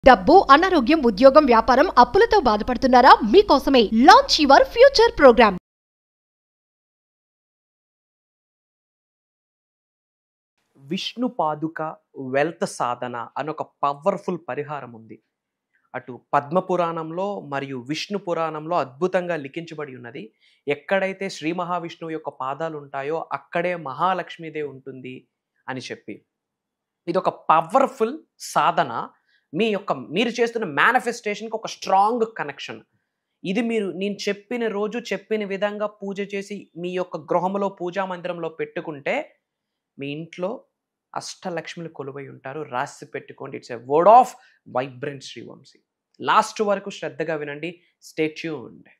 డబ్బు, అనారోగ్యం, ఉద్యోగం, వ్యాపారం, అప్పులతో బాధపడుతున్నారా? మీకోసమే launch your future program. Vishnu Paduka wealth Sadhana అని ఒక పవర్ఫుల్ పరిహారం ఉంది. అటు పద్మ పురాణంలో మరియు విష్ణు పురాణంలో అద్భుతంగా లిఖించబడి ఉన్నది. ఎక్కడైతే శ్రీ మహావిష్ణువు యొక్క పాదాలు ఉంటాయో అక్కడే మహాలక్ష్మీదేవి ఉంటుంది అని చెప్పి, ఇది ఒక పవర్ఫుల్ సాధన. మీరు చేస్తున్న మేనిఫెస్టేషన్కి ఒక స్ట్రాంగ్ కనెక్షన్. ఇది నేను చెప్పిన రోజు చెప్పిన విధంగా పూజ చేసి మీ యొక్క గృహంలో పూజా మందిరంలో పెట్టుకుంటే మీ ఇంట్లో అష్టలక్ష్మిలు కొలువై ఉంటారు. రాసి పెట్టుకోండి. It's a word of vibrant Srivamshi. Last వరకు శ్రద్ధగా వినండి. Stay tuned.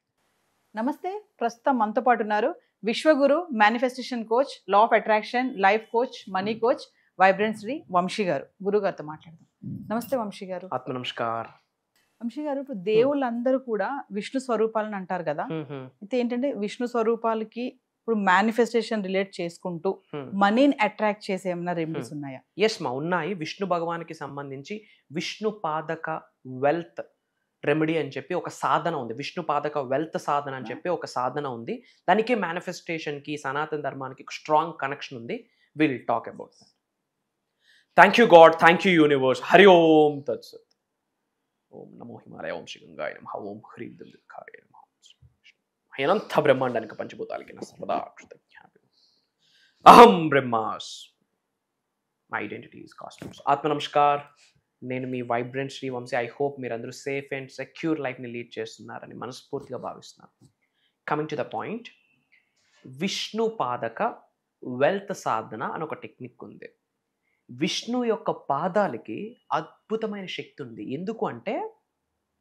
నమస్తే. ప్రస్తుతం మనతో పాటు ఉన్నారు Vishwaguru, manifestation coach, law of attraction, life coach, money coach, vibrant Shri Vamshi garu. గురువు గారితో మాట్లాడదాం. నమస్తే వంశీ గారు. ఆత్మ నమస్కార్. వంశీ గారు, ఇప్పుడు దేవుళ్ళందరూ కూడా విష్ణు స్వరూపాలను అంటారు కదా. అయితే ఏంటంటే విష్ణు స్వరూపాలకి ఇప్పుడు మేనిఫెస్టేషన్ రిలేట్ చేసుకుంటూ మనీని అట్రాక్ట్ చేసే ఏమైనా రెమెడీస్ ఉన్నాయా? ఎస్ మా ఉన్నాయి. విష్ణు భగవానికి సంబంధించి విష్ణు పాదక వెల్త్ రెమెడీ అని చెప్పి ఒక సాధన ఉంది. విష్ణు పాదక వెల్త్ సాధన అని చెప్పి ఒక సాధన ఉంది. దానికి మేనిఫెస్టేషన్కి, సనాతన ధర్మానికి స్ట్రాంగ్ కనెక్షన్ ఉంది. Will talk about that. Thank you God, thank you universe. హరి ఓం తత్సత్. ఓం నమో హిమాలయ, ఓం శ్రీ గంగాయ నమః, ఓం హ్రీం దుర్గాయ నమః. అనంత బ్రహ్మాండానికి పంచభూతాలకి నా సర్వదా కృతజ్ఞాపి. అహం బ్రహ్మాస్. My identity is cosmos. ఆత్మ నమస్కార్. నేను మీ వైబ్రెంట్ శ్రీవంశీ. ఐ హోప్ మీరందరూ సేఫ్ అండ్ సెక్యూర్ లైఫ్ని లీడ్ చేస్తున్నారని మనస్ఫూర్తిగా భావిస్తున్నాను. Coming to the point, Vishnu Paduka wealth Sadhana అని ఒక టెక్నిక్ ఉంది. విష్ణు యొక్క పాదాలకి అద్భుతమైన శక్తి ఉంది. ఎందుకు అంటే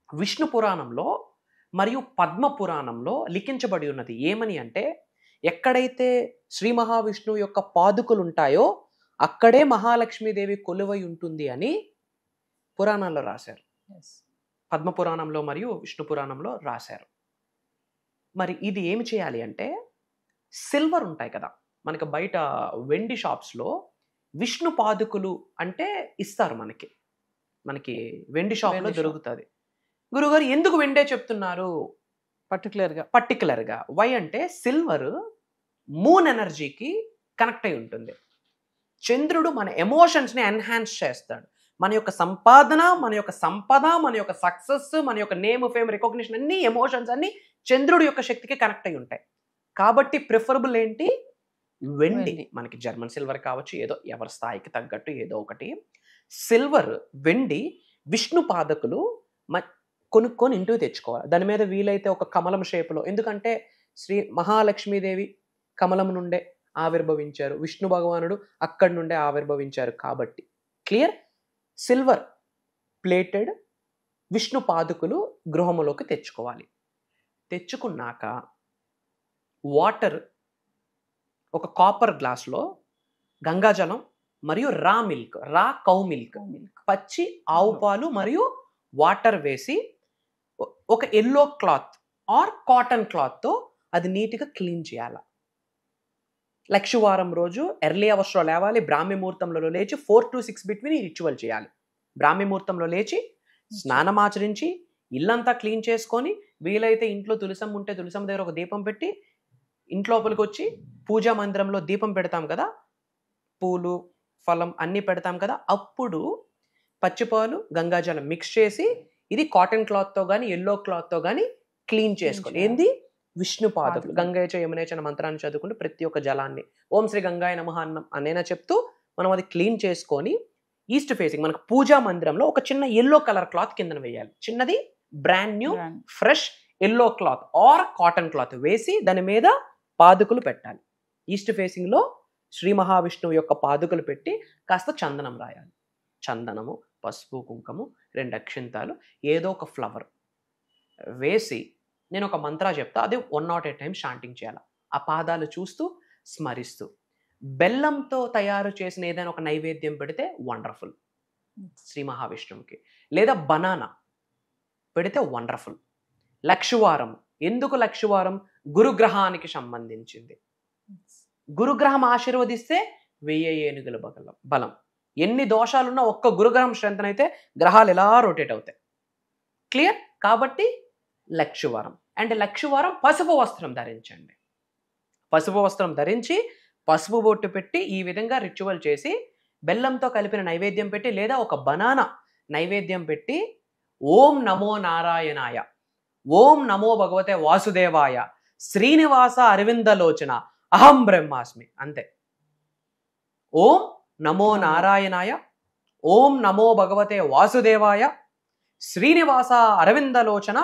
విష్ణు పురాణంలో మరియు పద్మ పురాణంలో లిఖించబడి ఉన్నది. ఏమని అంటే, ఎక్కడైతే శ్రీ మహావిష్ణువు యొక్క పాదుకలు ఉంటాయో అక్కడే మహాలక్ష్మీదేవి కొలువై ఉంటుంది అని పురాణాల్లో రాశారు. పద్మ పురాణంలో మరియు విష్ణు పురాణంలో రాశారు. మరి ఇది ఏమి చేయాలి అంటే, సిల్వర్ ఉంటాయి కదా మనకి బయట వెండి షాప్స్లో విష్ణు పాదుకులు అంటే ఇస్తారు. మనకి వెండి షాప్లో దొరుకుతుంది. గురుగారు ఎందుకు వెండే చెప్తున్నారు పర్టికులర్గా? వై అంటే సిల్వర్ మూన్ ఎనర్జీకి కనెక్ట్ అయి ఉంటుంది. చంద్రుడు మన ఎమోషన్స్ని ఎన్హాన్స్ చేస్తాడు. మన యొక్క సంపాదన, మన యొక్క సంపద, మన యొక్క సక్సెస్, మన యొక్క నేమ్, ఫేమ్, రికగ్నిషన్ అన్ని ఎమోషన్స్ అన్ని చంద్రుడి యొక్క శక్తికి కనెక్ట్ అయి ఉంటాయి. కాబట్టి ప్రిఫరబుల్ ఏంటి? వెండి. మనకి జర్మన్ సిల్వర్ కావచ్చు, ఏదో ఎవరి స్థాయికి తగ్గట్టు ఏదో ఒకటి. సిల్వర్, వెండి, విష్ణు పాదకులు కొనుక్కొని ఇంటికి తెచ్చుకోవాలి. దాని మీద వీలైతే ఒక కమలం షేపులో, ఎందుకంటే శ్రీ మహాలక్ష్మీదేవి కమలం నుండే ఆవిర్భవించారు, విష్ణు భగవానుడు అక్కడి నుండే ఆవిర్భవించారు. కాబట్టి క్లియర్. సిల్వర్ ప్లేటెడ్ విష్ణు పాదుకులు గృహములోకి తెచ్చుకోవాలి. తెచ్చుకున్నాక వాటర్, ఒక కాపర్ గ్లాస్లో గంగాజలం మరియు రా కౌ మిల్క్, పచ్చి ఆవు పాలు మరియు వాటర్ వేసి ఒక ఎల్లో క్లాత్ ఆర్ కాటన్ క్లాత్తో అది నీట్గా క్లీన్ చేయాలి. లక్షవారం రోజు ఎర్లీ అవర్స్లో లేవాలి. బ్రాహ్మీ ముహూర్తంలో లేచి 4 to 6 బిట్వీన్ ఈ రిచువల్ చేయాలి. బ్రాహ్మీ ముహూర్తంలో లేచి స్నానం ఆచరించి ఇల్లంతా క్లీన్ చేసుకొని, వీలైతే ఇంట్లో తులసమ్మ ఉంటే తులసమ్మ దగ్గర ఒక దీపం పెట్టి ఇంట్లోపలికి వచ్చి పూజా మందిరంలో దీపం పెడతాం కదా, పూలు ఫలం అన్నీ పెడతాం కదా, అప్పుడు పచ్చిపాలు గంగాజలం మిక్స్ చేసి ఇది కాటన్ క్లాత్తో కానీ ఎల్లో క్లాత్తో కానీ క్లీన్ చేసుకోవాలి. ఏంది? విష్ణు పాదకులు. గంగాయచ యమునేచ అనే మంత్రాన్ని చదువుకుంటూ ప్రతి ఒక్క జలాన్ని ఓం శ్రీ గంగాయ నమః అనేనా చెప్తూ మనం అది క్లీన్ చేసుకొని ఈస్ట్ ఫేసింగ్ మనకు పూజా మందిరంలో ఒక చిన్న ఎల్లో కలర్ క్లాత్ కిందన వేయాలి. చిన్నది brand new fresh yellow cloth or cotton cloth వేసి దాని మీద పాదుకులు పెట్టాలి. ఈస్ట్ ఫేసింగ్లో శ్రీ మహావిష్ణువు యొక్క పాదుకలు పెట్టి కాస్త చందనం రాయాలి. చందనము, పసుపు, కుంకుమ, 2 అక్షింతాలు, ఏదో ఒక ఫ్లవర్ వేసి నేను ఒక మంత్ర చెప్తా, అది 108 times చాంటింగ్ చేయాలి. ఆ పాదాలు చూస్తూ స్మరిస్తూ బెల్లంతో తయారు చేసిన ఏదైనా ఒక నైవేద్యం పెడితే వండర్ఫుల్ శ్రీ మహావిష్ణువుకి, లేదా బనానా పెడితే వండర్ఫుల్. లక్షవారం. ఎందుకు లక్షవారం? గురుగ్రహానికి సంబంధించింది. గురుగ్రహం ఆశీర్వదిస్తే 1000 ఏనుగుల బలం. ఎన్ని దోషాలున్నా ఒక్క గురుగ్రహం స్ట్రెంత్ అయితే గ్రహాలు ఎలా రొటేట్ అవుతాయి. క్లియర్? కాబట్టి లక్షవారం. అండ్ లక్షవారం పసుపు వస్త్రం ధరించండి. పసుపు వస్త్రం ధరించి పసుపు బొట్టు పెట్టి ఈ విధంగా రిచువల్ చేసి బెల్లంతో కలిపిన నైవేద్యం పెట్టి లేదా ఒక బనానా నైవేద్యం పెట్టి ఓం నమో నారాయణాయ, ఓం నమో భగవతే వాసుదేవాయ, శ్రీనివాస అరవిందలోచన, అహం బ్రహ్మాస్మి, అంతే. ఓం నమో నారాయణాయ, ఓం నమో భగవతే వాసుదేవాయ, శ్రీనివాస అరవిందలోచన,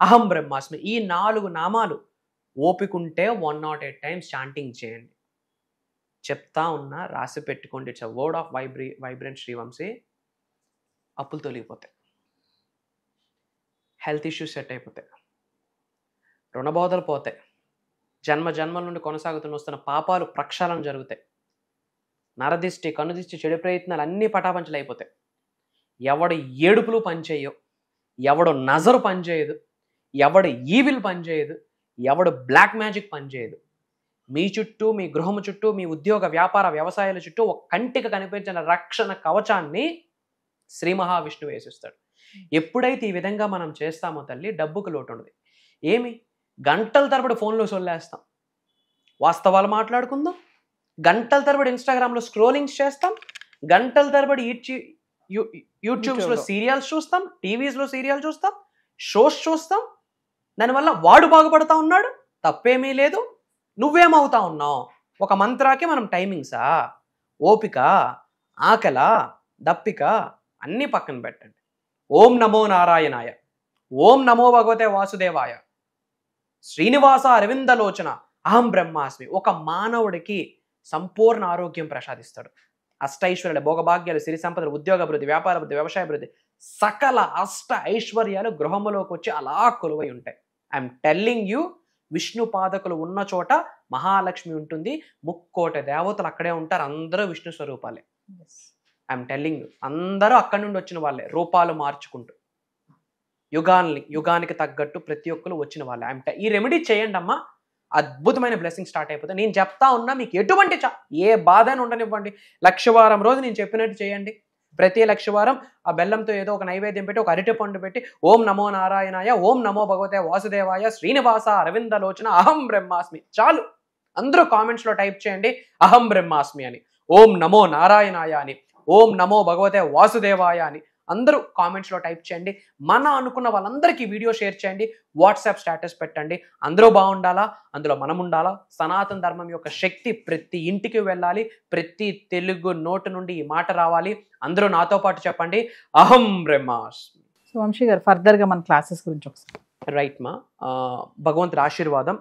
అహం బ్రహ్మాస్మి. ఈ 4 నామాలు ఓపికంటే 108 టైమ్స్ చాంటింగ్ చేయండి. చెప్తా ఉన్నా, రాసి పెట్టుకోండి. It's a word of vibrant Srivamshi. అప్పులు తొలగిపోతాయి, హెల్త్ ఇష్యూస్ సెట్ అయిపోతాయి, రుణబోధలు పోతాయి, జన్మల నుండి కొనసాగుతున్న వస్తున్న పాపాలు ప్రక్షాళన జరుగుతాయి, నరదిష్టి, కనుదిష్టి, చెడు ప్రయత్నాలు అన్నీ పటాపంచలు అయిపోతాయి. ఎవడు ఏడుపులు పనిచేయవు, ఎవడు నజరు పనిచేయదు, ఎవడు ఈవిల్ పనిచేయదు, ఎవడు బ్లాక్ మ్యాజిక్ పనిచేయదు. మీ చుట్టూ, మీ గృహము చుట్టూ, మీ ఉద్యోగ వ్యాపార వ్యవసాయాల చుట్టూ ఒక కంటికి కనిపించిన రక్షణ కవచాన్ని శ్రీ మహావిష్ణువు వేసిస్తాడు. ఎప్పుడైతే ఈ విధంగా మనం చేస్తామో తల్లి, డబ్బుకు లోటు ఉండదు. ఏమి గంటల తరబడి ఫోన్లో సొల్లేస్తాం, వాస్తవాలు మాట్లాడుకుందాం, గంటల తరబడి ఇన్స్టాగ్రామ్లో స్క్రోలింగ్స్ చేస్తాం, గంటల తరబడి యూట్యూబ్స్లో సీరియల్స్ చూస్తాం, టీవీస్లో సీరియల్ చూస్తాం, షోస్ చూస్తాం. దానివల్ల వాడు బాగుపడతా ఉన్నాడు, తప్పేమీ లేదు. నువ్వేమవుతా ఉన్నావు? ఒక మంత్రాకి మనం టైమింగ్సా, ఓపిక, ఆకల, దప్పిక అన్నీ పక్కన పెట్టండి. ఓం నమో నారాయణాయ, ఓం నమో భగవతే వాసుదేవాయ, శ్రీనివాస అరవిందలోచన, అహం బ్రహ్మాస్మి. ఒక మానవుడికి సంపూర్ణ ఆరోగ్యం ప్రసాదిస్తాడు. అష్టైశ్వర్యాలు, భోగభాగ్యాలు, సిరి సంపదలు, ఉద్యోగ అభివృద్ధి, వ్యాపార అభివృద్ధి, వ్యవసాయ అభివృద్ధి, సకల అష్ట ఐశ్వర్యాలు గృహములోకి వచ్చి అలా కొలువై ఉంటాయి. ఐఎమ్ టెల్లింగ్ యూ, విష్ణు పాదకులు ఉన్న చోట మహాలక్ష్మి ఉంటుంది, 3,000,000 దేవతలు అక్కడే ఉంటారు, అందరూ విష్ణు స్వరూపాలే. ఐఎమ్ టెల్లింగ్ యూ, అందరూ అక్కడి నుండి వచ్చిన వాళ్ళే, రూపాలు మార్చుకుంటూ యుగానికి తగ్గట్టు ప్రతి ఒక్కరు వచ్చిన వాళ్ళే. ఈ రెమెడీ చేయండి అమ్మా, అద్భుతమైన బ్లెస్సింగ్ స్టార్ట్ అయిపోతుంది. నేను చెప్తా ఉన్నా, మీకు ఎటువంటి ఏ బాధ అని ఉండనివ్వండి. లక్షవారం రోజు నేను చెప్పినట్టు చేయండి. ప్రతి లక్షవారం ఆ బెల్లంతో ఏదో ఒక నైవేద్యం పెట్టి, ఒక అరటి పండు పెట్టి, ఓం నమో నారాయణాయ, ఓం నమో భగవతే వాసుదేవాయ, శ్రీనివాస అరవిందలోచన, అహం బ్రహ్మాస్మి. చాలు, అందరూ కామెంట్స్లో టైప్ చేయండి అహం బ్రహ్మాస్మి అని, ఓం నమో నారాయణాయ అని, ఓం నమో భగవతే వాసుదేవాయ అని అందరూ కామెంట్స్లో టైప్ చేయండి. మన అనుకున్న వాళ్ళందరికీ వీడియో షేర్ చేయండి, వాట్సాప్ స్టేటస్ పెట్టండి. అందరూ బాగుండాలా, అందులో మనం ఉండాలా. సనాతన ధర్మం యొక్క శక్తి ప్రతి ఇంటికి వెళ్ళాలి, ప్రతి తెలుగు నోటు నుండి ఈ మాట రావాలి. అందరూ నాతో పాటు చెప్పండి అహం బ్రహ్మాస్మి. సో వంశీ గారు, ఫర్దర్గా మన క్లాసెస్ గురించి ఒకసారి. రైట్ మా, భగవంతుడి ఆశీర్వాదం.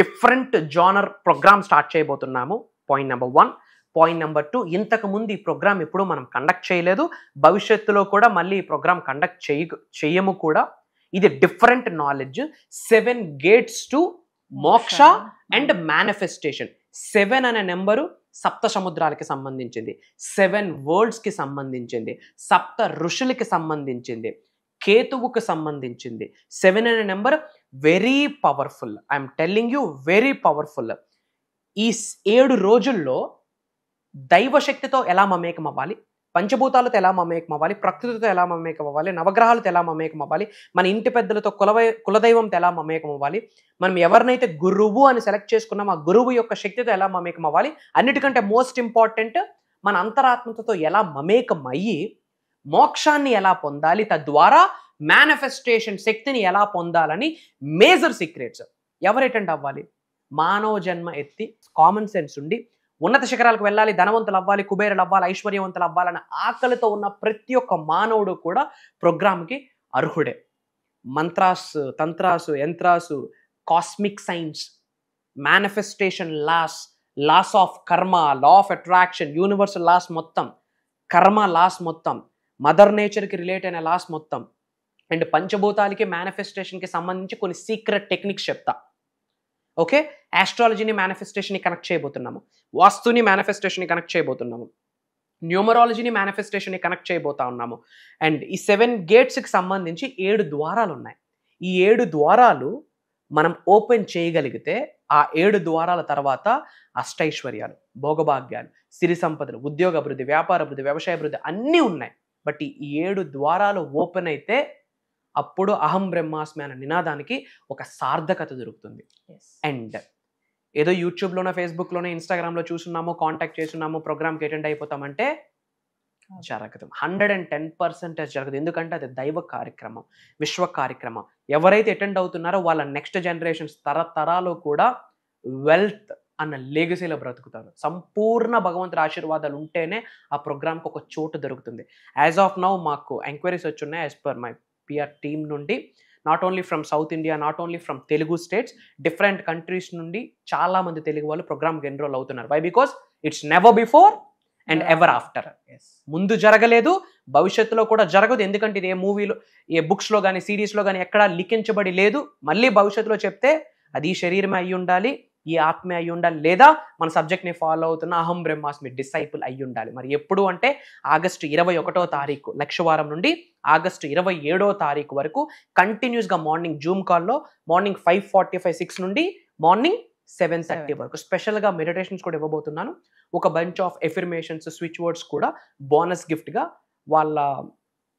డిఫరెంట్ జానర్ ప్రోగ్రామ్ స్టార్ట్ చేయబోతున్నాము. Point number 1. పాయింట్ నెంబర్ 2, ఇంతకు ముందు ఈ ప్రోగ్రామ్ ఎప్పుడు మనం కండక్ట్ చేయలేదు, భవిష్యత్తులో కూడా మళ్ళీ ఈ ప్రోగ్రామ్ కండక్ట్ చేయము కూడా. ఇది డిఫరెంట్ నాలెడ్జ్. 7 గేట్స్ టు మోక్ష అండ్ మేనిఫెస్టేషన్. 7 అనే నెంబరు సప్త సముద్రాలకి సంబంధించింది, 7 వరల్డ్స్కి సంబంధించింది, సప్త ఋషులకి సంబంధించింది, కేతువుకు సంబంధించింది. 7 అనే number very powerful. I'm telling you, very powerful. ఈ 7 రోజుల్లో దైవశక్తితో ఎలా మమేకం అవ్వాలి, పంచభూతాలతో ఎలా మమేకం అవ్వాలి, ప్రకృతితో ఎలా మమేకం అవ్వాలి, నవగ్రహాలతో ఎలా మమేకం అవ్వాలి, మన ఇంటి పెద్దలతో కులదైవంతో ఎలా మమేకం అవ్వాలి, మనం ఎవరినైతే గురువు అని సెలెక్ట్ చేసుకున్నామో ఆ గురువు యొక్క శక్తితో ఎలా మమేకం అవ్వాలి, అన్నిటికంటే మోస్ట్ ఇంపార్టెంట్ మన అంతరాత్మతో ఎలా మమేకం అయ్యి మోక్షాన్ని ఎలా పొందాలి, తద్వారా మేనిఫెస్టేషన్ శక్తిని ఎలా పొందాలని మేజర్ సీక్రెట్స్. ఎవరు అటెండ్ అవ్వాలి? మానవ జన్మ ఎత్తి కామన్ సెన్స్ ఉండి ఉన్నత శిఖరాలకు వెళ్ళాలి, ధనవంతులు అవ్వాలి, కుబేరులు అవ్వాలి, ఐశ్వర్యవంతులు అవ్వాలన్న ఆకలితో ఉన్న ప్రతి ఒక్క మానవుడు కూడా ప్రోగ్రామ్కి అర్హుడే. మంత్రాస్, తంత్రాసు, యంత్రాసు, cosmic science, manifestation laws of karma, law of attraction, universal laws మొత్తం, కర్మ లాస్ మొత్తం, మదర్ నేచర్కి రిలేట్ అయిన లాస్ మొత్తం, అండ్ పంచభూతాలకి మేనిఫెస్టేషన్కి సంబంధించి కొన్ని సీక్రెట్ టెక్నిక్స్ చెప్తా. ఓకే, ఆస్ట్రాలజీని మేనిఫెస్టేషన్ని కనెక్ట్ చేయబోతున్నాము, వాస్తుని మేనిఫెస్టేషన్ని కనెక్ట్ చేయబోతున్నాము, న్యూమరాలజీని మేనిఫెస్టేషన్ని కనెక్ట్ చేయబోతా ఉన్నాము. అండ్ ఈ 7 గేట్స్కి సంబంధించి 7 ద్వారాలు ఉన్నాయి. ఈ 7 ద్వారాలు మనం ఓపెన్ చేయగలిగితే ఆ 7 ద్వారాల తర్వాత అష్టైశ్వర్యాలు, భోగభాగ్యాలు, సిరి సంపదలు, ఉద్యోగ అభివృద్ధి, వ్యాపార అభివృద్ధి, వ్యవసాయ అభివృద్ధి అన్నీ ఉన్నాయి. బట్ ఈ 7 ద్వారాలు ఓపెన్ అయితే అప్పుడు అహం బ్రహ్మాస్మి అనే నినాదానికి ఒక సార్థకత దొరుకుతుంది. అండ్ ఏదో యూట్యూబ్లోనో, ఫేస్బుక్లోనో, ఇన్స్టాగ్రామ్లో చూస్తున్నామో, కాంటాక్ట్ చేస్తున్నామో, ప్రోగ్రామ్కి అటెండ్ అయిపోతామంటే జరగదు. 110% జరగదు. ఎందుకంటే అది దైవ కార్యక్రమం, విశ్వ కార్యక్రమం. ఎవరైతే అటెండ్ అవుతున్నారో వాళ్ళ నెక్స్ట్ జనరేషన్స్ తరతరాలు కూడా వెల్త్ అన్న లెగసీలో బ్రతుకుతారు. సంపూర్ణ భగవంతుడి ఆశీర్వాదాలు ఉంటేనే ఆ ప్రోగ్రామ్కి ఒక చోటు దొరుకుతుంది. యాజ్ ఆఫ్ నౌ మాకు ఎంక్వైరీస్ వచ్చున్నాయి as per my PR team నుండి. Not only from south India, not only from Telugu states, different countries నుండి చాలా మంది తెలుగు వాళ్ళు ప్రోగ్రామ్కి ఎన్రోల్ అవుతున్నారు. Why? Because it's never before and ever after. ముందు జరగలేదు, భవిష్యత్తులో కూడా జరగదు. ఎందుకంటే ఇది ఏ మూవీలో, ఏ బుక్స్లో కానీ, సిరీస్లో కానీ ఎక్కడా లిఖించబడి లేదు. మళ్ళీ భవిష్యత్తులో చెప్తే అది ఈ శరీరమే అయి ఉండాలి, ఈ ఆత్మే అయి ఉండాలి, లేదా మన సబ్జెక్ట్ని ఫాలో అవుతున్న అహం బ్రహ్మాస్మి డిసైపుల్ అయి ఉండాలి. మరి ఎప్పుడు అంటే ఆగస్టు 21వ తారీఖు లక్షవారం నుండి ఆగస్టు 27వ తారీఖు వరకు కంటిన్యూస్గా మార్నింగ్ జూమ్ కాల్లో మార్నింగ్ 5:45, 6 నుండి మార్నింగ్ 7:30 వరకు స్పెషల్గా మెడిటేషన్స్ కూడా ఇవ్వబోతున్నాను. ఒక bunch of affirmations, switch words కూడా బోనస్ గిఫ్ట్గా, వాళ్ళ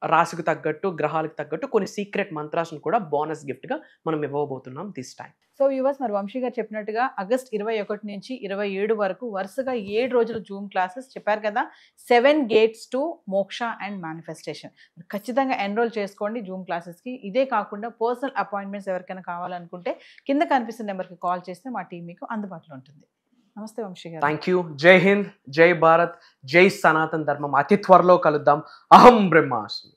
రాశికి తగ్గట్టు, గ్రహాలకు తగ్గట్టు కొన్ని సీక్రెట్ మంత్రాలను కూడా బోనస్ గిఫ్ట్గా మనం ఇవ్వబోతున్నాం దిస్ టైం. సో వ్యూవర్స్, మరి వంశీ గారు చెప్పినట్టుగా ఆగస్ట్ 21 నుంచి 27 వరకు వరుసగా 7 రోజులు జూమ్ క్లాసెస్ చెప్పారు కదా. 7 gates to మోక్ష అండ్ మేనిఫెస్టేషన్. ఖచ్చితంగా ఎన్రోల్ చేసుకోండి జూమ్ క్లాసెస్కి. ఇదే కాకుండా పర్సనల్ అపాయింట్మెంట్స్ ఎవరికైనా కావాలనుకుంటే కింద కనిపిస్తున్న నెంబర్కి కాల్ చేస్తే మా టీం మీకు అందుబాటులో ఉంటుంది. నమస్తే వంశీ గారు. Thank you. జై హింద్, జై భారత్, జై సనాతన్ ధర్మం. అతి త్వరలో కలుద్దాం. అహం బ్రహ్మాస్మి.